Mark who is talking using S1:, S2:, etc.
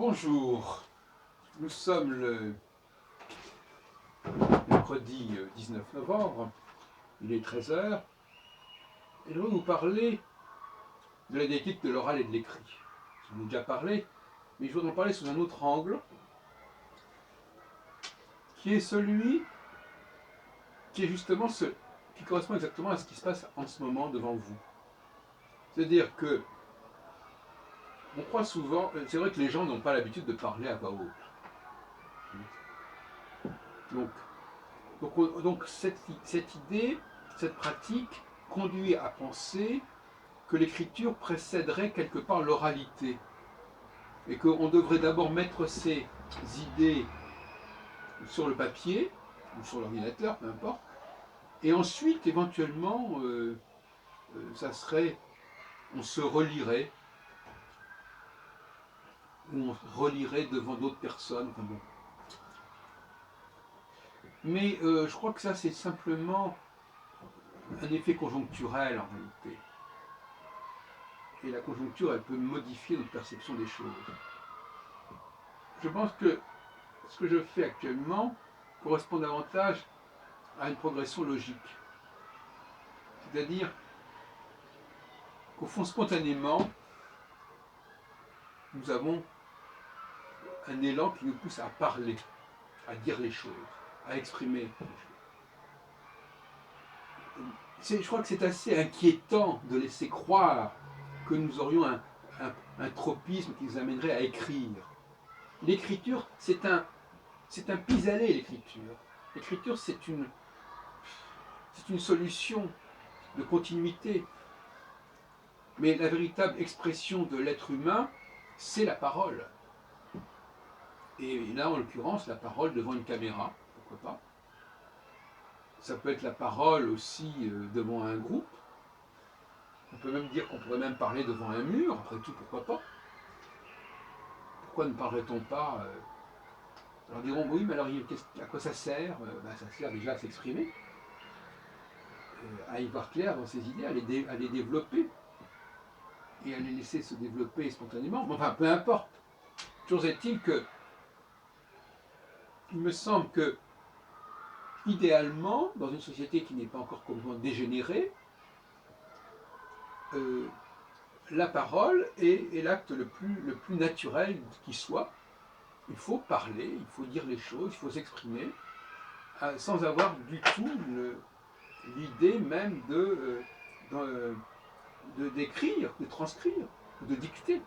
S1: Bonjour, nous sommes le mercredi 19 novembre, il est 13 heures, et je vais vous parler de la dialectique de l'oral et de l'écrit. J'en ai déjà parlé, mais je voudrais en parler sous un autre angle, qui est celui qui est justement qui correspond exactement à ce qui se passe en ce moment devant vous. C'est-à-dire que on croit souvent, c'est vrai que les gens n'ont pas l'habitude de parler à voix haute. Donc cette idée, cette pratique conduit à penser que l'écriture précéderait quelque part l'oralité et qu'on devrait d'abord mettre ces idées sur le papier ou sur l'ordinateur, peu importe, et ensuite éventuellement on se relirait ou on relirait devant d'autres personnes. Enfin bon. Mais je crois que ça c'est simplement un effet conjoncturel en réalité. Et la conjoncture, elle peut modifier notre perception des choses. Je pense que ce que je fais actuellement correspond davantage à une progression logique. C'est-à-dire qu'au fond, spontanément, nous avons un élan qui nous pousse à parler, à dire les choses, à exprimer les choses. Je crois que c'est assez inquiétant de laisser croire que nous aurions un tropisme qui nous amènerait à écrire. L'écriture, c'est un pis-aller, l'écriture. L'écriture, c'est une solution de continuité. Mais la véritable expression de l'être humain, c'est la parole. Et là, en l'occurrence, la parole devant une caméra, pourquoi pas. Ça peut être la parole aussi devant un groupe. On peut même dire qu'on pourrait même parler devant un mur, après tout, pourquoi pas. Pourquoi ne parlerait-on pas Alors diront, oui, mais alors à quoi ça sert Ça sert déjà à s'exprimer, à y voir clair dans ses idées, à les développer, et à les laisser se développer spontanément. Enfin, peu importe. Toujours est-il que il me semble que, idéalement, dans une société qui n'est pas encore complètement dégénérée, la parole est l'acte le plus naturel qui soit. Il faut parler, il faut dire les choses, il faut s'exprimer, sans avoir du tout l'idée même d'écrire, de transcrire, de dicter.